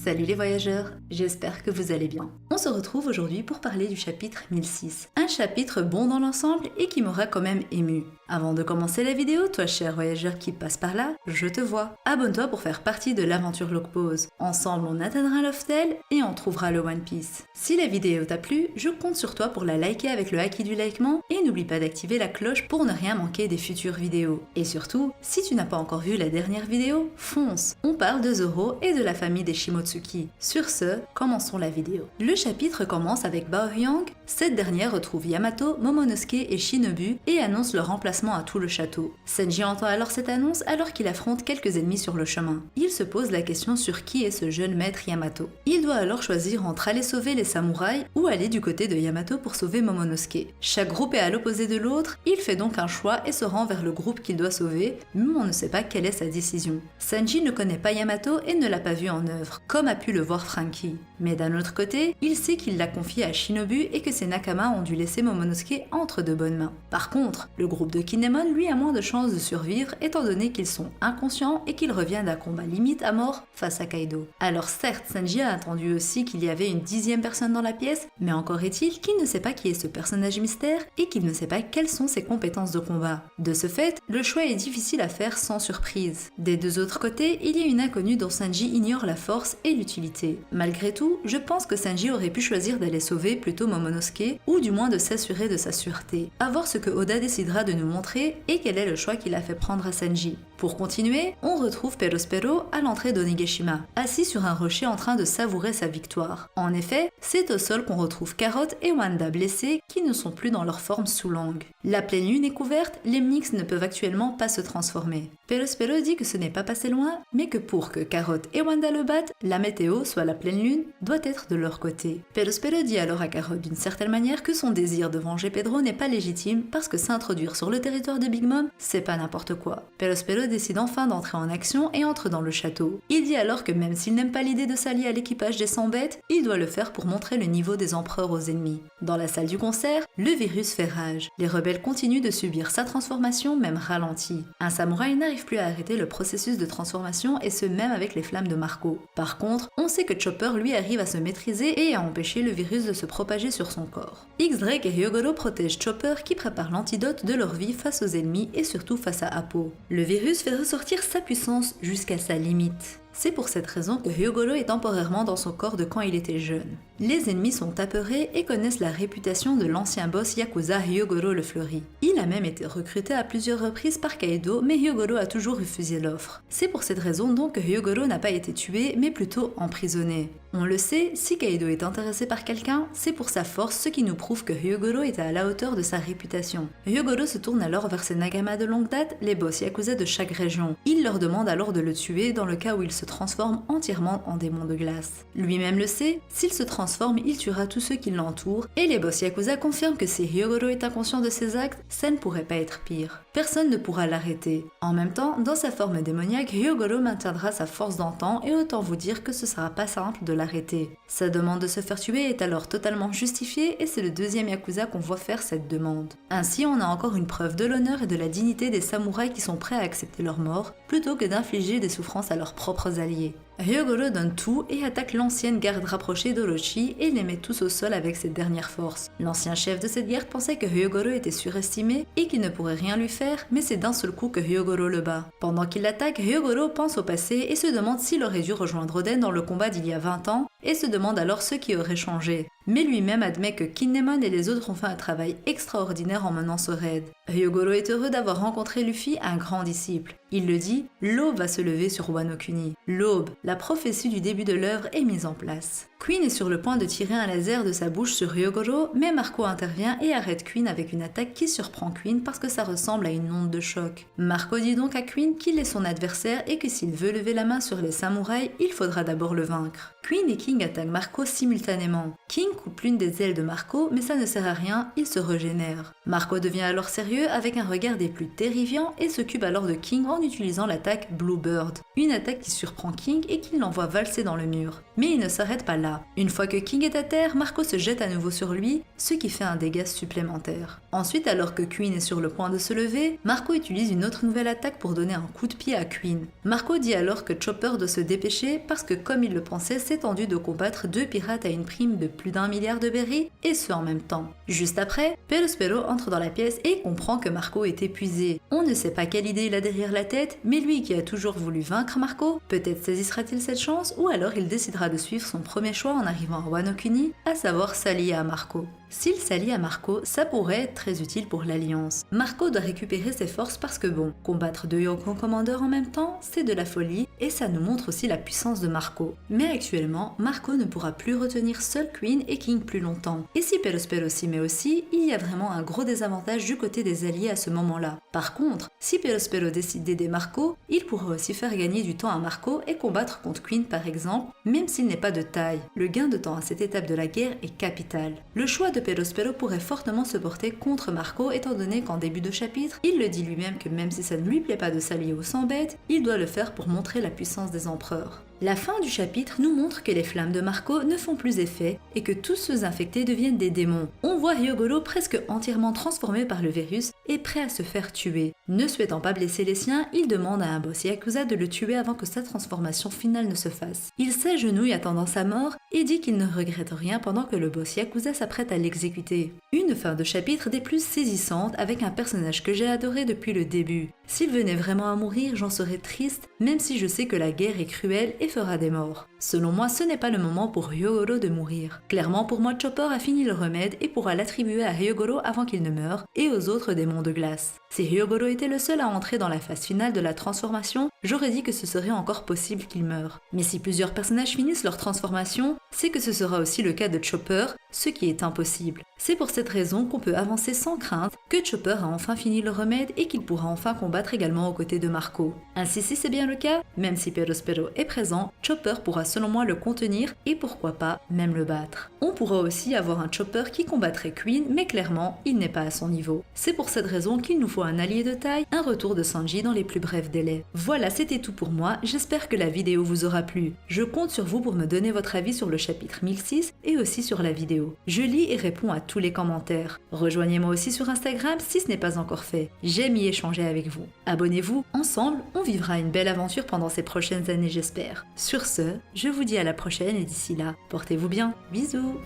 Salut les voyageurs, j'espère que vous allez bien. On se retrouve aujourd'hui pour parler du chapitre 1006. Un chapitre bon dans l'ensemble et qui m'aura quand même ému. Avant de commencer la vidéo, toi cher voyageur qui passe par là, je te vois. Abonne-toi pour faire partie de l'aventure Logpause. Ensemble on atteindra Loftel et on trouvera le One Piece. Si la vidéo t'a plu, je compte sur toi pour la liker avec le haki du likement et n'oublie pas d'activer la cloche pour ne rien manquer des futures vidéos. Et surtout, si tu n'as pas encore vu la dernière vidéo, fonce. On parle de Zoro et de la famille des Shimotsuki. Sur ce, commençons la vidéo. Le chapitre commence avec Bao Hyang. Cette dernière retrouve Yamato, Momonosuke et Shinobu et annonce leur remplacement à tout le château. Senji entend alors cette annonce alors qu'il affronte quelques ennemis sur le chemin. Il se pose la question sur qui est ce jeune maître Yamato. Il doit alors choisir entre aller sauver les samouraïs ou aller du côté de Yamato pour sauver Momonosuke. Chaque groupe est à l'opposé de l'autre, il fait donc un choix et se rend vers le groupe qu'il doit sauver, mais on ne sait pas quelle est sa décision. Senji ne connaît pas Yamato et ne l'a pas vu en œuvre, comme a pu le voir Franky. Mais d'un autre côté, il sait qu'il l'a confié à Shinobu et que ses Nakama ont dû laisser Momonosuke entre de bonnes mains. Par contre, le groupe de Kinemon lui a moins de chances de survivre étant donné qu'ils sont inconscients et qu'ils reviennent d'un combat limite à mort face à Kaido. Alors certes, Senji a attendu aussi qu'il y avait une 10e personne dans la pièce, mais encore est-il qu'il ne sait pas qui est ce personnage mystère et qu'il ne sait pas quelles sont ses compétences de combat. De ce fait, le choix est difficile à faire sans surprise. Des deux autres côtés, il y a une inconnue dont Senji ignore la force et l'utilité. Malgré tout, je pense que Senji aurait pu choisir d'aller sauver plutôt Momonosuke, ou du moins de s'assurer de sa sûreté. À voir ce que Oda décidera de nous montrer et quel est le choix qu'il a fait prendre à Senji. Pour continuer, on retrouve Perospero à l'entrée d'Onigashima, assis sur un rocher en train de savourer sa victoire. En effet, c'est au sol qu'on retrouve Carotte et Wanda blessés qui ne sont plus dans leur forme sous langue. La pleine lune est couverte, les Mix ne peuvent actuellement pas se transformer. Perospero dit que ce n'est pas passé loin, mais que pour que Carotte et Wanda le battent, la météo, soit la pleine lune, doit être de leur côté. Perospero dit alors à Carotte d'une certaine manière que son désir de venger Pedro n'est pas légitime parce que s'introduire sur le territoire de Big Mom, c'est pas n'importe quoi. Perospero décide enfin d'entrer en action et entre dans le château. Il dit alors que même s'il n'aime pas l'idée de s'allier à l'équipage des 100 bêtes, il doit le faire pour montrer le niveau des empereurs aux ennemis. Dans la salle du concert, le virus fait rage. Les rebelles continuent de subir sa transformation, même ralentie. Un samouraï n'arrive plus à arrêter le processus de transformation et ce même avec les flammes de Marco. Par contre, on sait que Chopper lui arrive à se maîtriser et à empêcher le virus de se propager sur son corps. X-Drake et Hyogoro protègent Chopper qui prépare l'antidote de leur vie face aux ennemis et surtout face à Apo. Le virus fait ressortir sa puissance jusqu'à sa limite. C'est pour cette raison que Hyogoro est temporairement dans son corps de quand il était jeune. Les ennemis sont apeurés et connaissent la réputation de l'ancien boss Yakuza Hyogoro le Fleuri. Il a même été recruté à plusieurs reprises par Kaido, mais Hyogoro a toujours refusé l'offre. C'est pour cette raison donc que Hyogoro n'a pas été tué, mais plutôt emprisonné. On le sait, si Kaido est intéressé par quelqu'un, c'est pour sa force, ce qui nous prouve que Hyogoro est à la hauteur de sa réputation. Hyogoro se tourne alors vers ses Nagama de longue date, les boss Yakuza de chaque région. Il leur demande alors de le tuer dans le cas où il se transforme entièrement en démon de glace. Lui-même le sait, s'il se transforme, il tuera tous ceux qui l'entourent, et les boss Yakuza confirment que si Hyogoro est inconscient de ses actes, ça ne pourrait pas être pire. Personne ne pourra l'arrêter. En même temps, dans sa forme démoniaque, Hyogoro maintiendra sa force d'antan et autant vous dire que ce sera pas simple de l'arrêter. Sa demande de se faire tuer est alors totalement justifiée et c'est le deuxième Yakuza qu'on voit faire cette demande. Ainsi, on a encore une preuve de l'honneur et de la dignité des samouraïs qui sont prêts à accepter leur mort, plutôt que d'infliger des souffrances à leurs propres alliés. Hyogoro donne tout et attaque l'ancienne garde rapprochée d'Orochi et les met tous au sol avec ses dernières forces. L'ancien chef de cette garde pensait que Hyogoro était surestimé et qu'il ne pourrait rien lui faire, mais c'est d'un seul coup que Hyogoro le bat. Pendant qu'il l'attaque, Hyogoro pense au passé et se demande s'il aurait dû rejoindre Oden dans le combat d'il y a 20 ans et se demande alors ce qui aurait changé. Mais lui-même admet que Kinemon et les autres ont fait un travail extraordinaire en menant ce raid. Hyogoro est heureux d'avoir rencontré Luffy, un grand disciple. Il le dit, l'aube va se lever sur Wano Kuni. L'aube, la prophétie du début de l'œuvre est mise en place. Queen est sur le point de tirer un laser de sa bouche sur Hyogoro, mais Marco intervient et arrête Queen avec une attaque qui surprend Queen parce que ça ressemble à une onde de choc. Marco dit donc à Queen qu'il est son adversaire et que s'il veut lever la main sur les samouraïs, il faudra d'abord le vaincre. Queen et King King attaque Marco simultanément. King coupe l'une des ailes de Marco, mais ça ne sert à rien, il se régénère. Marco devient alors sérieux avec un regard des plus terrifiants et s'occupe alors de King en utilisant l'attaque Bluebird. Une attaque qui surprend King et qui l'envoie valser dans le mur. Mais il ne s'arrête pas là. Une fois que King est à terre, Marco se jette à nouveau sur lui, ce qui fait un dégât supplémentaire. Ensuite, alors que Queen est sur le point de se lever, Marco utilise une autre nouvelle attaque pour donner un coup de pied à Queen. Marco dit alors que Chopper doit se dépêcher parce que comme il le pensait, c'est tendu de combattre 2 pirates à une prime de plus d'1 milliard de berries, et ce en même temps. Juste après, Perospero entre dans la pièce et comprend que Marco est épuisé. On ne sait pas quelle idée il a derrière la tête, mais lui qui a toujours voulu vaincre Marco, peut-être saisira-t-il cette chance ou alors il décidera de suivre son premier choix en arrivant à Wano Kuni, à savoir s'allier à Marco. S'il s'allie à Marco, ça pourrait être très utile pour l'Alliance. Marco doit récupérer ses forces parce que bon, combattre 2 Yonko Commanders en même temps, c'est de la folie et ça nous montre aussi la puissance de Marco. Mais actuellement, Marco ne pourra plus retenir seul Queen et King plus longtemps. Et si Perospero s'y met aussi, il y a vraiment un gros désavantage du côté des alliés à ce moment-là. Par contre, si Perospero décide d'aider Marco, il pourra aussi faire gagner du temps à Marco et combattre contre Queen par exemple, même s'il n'est pas de taille. Le gain de temps à cette étape de la guerre est capital. Le choix de Perospero pourrait fortement se porter contre Marco étant donné qu'en début de chapitre, il le dit lui-même que même si ça ne lui plaît pas de s'allier aux 100 bêtes, il doit le faire pour montrer la puissance des empereurs. La fin du chapitre nous montre que les flammes de Marco ne font plus effet et que tous ceux infectés deviennent des démons. On voit Hyogoro presque entièrement transformé par le virus et prêt à se faire tuer. Ne souhaitant pas blesser les siens, il demande à un boss Yakuza de le tuer avant que sa transformation finale ne se fasse. Il s'agenouille attendant sa mort et dit qu'il ne regrette rien pendant que le boss Yakuza s'apprête à l'exécuter. Une fin de chapitre des plus saisissantes avec un personnage que j'ai adoré depuis le début. S'il venait vraiment à mourir, j'en serais triste, même si je sais que la guerre est cruelle et fera des morts. Selon moi, ce n'est pas le moment pour Hyogoro de mourir. Clairement, pour moi, Chopper a fini le remède et pourra l'attribuer à Hyogoro avant qu'il ne meure et aux autres démons de glace. Si Hyogoro était le seul à entrer dans la phase finale de la transformation, j'aurais dit que ce serait encore possible qu'il meure. Mais si plusieurs personnages finissent leur transformation, c'est que ce sera aussi le cas de Chopper, ce qui est impossible. C'est pour cette raison qu'on peut avancer sans crainte que Chopper a enfin fini le remède et qu'il pourra enfin combattre également aux côtés de Marco. Ainsi, si c'est bien le cas, même si Perospero est présent, Chopper pourra selon moi le contenir et pourquoi pas même le battre. On pourra aussi avoir un Chopper qui combattrait Queen, mais clairement, il n'est pas à son niveau. C'est pour cette raison qu'il nous faut un allié de taille, un retour de Sanji dans les plus brefs délais. Voilà, c'était tout pour moi, j'espère que la vidéo vous aura plu. Je compte sur vous pour me donner votre avis sur le chapitre 1006 et aussi sur la vidéo. Je lis et réponds à tous les commentaires. Rejoignez-moi aussi sur Instagram si ce n'est pas encore fait. J'aime y échanger avec vous. Abonnez-vous, ensemble, on vivra une belle aventure pendant ces prochaines années j'espère. Sur ce, je vous dis à la prochaine et d'ici là, portez-vous bien. Bisous!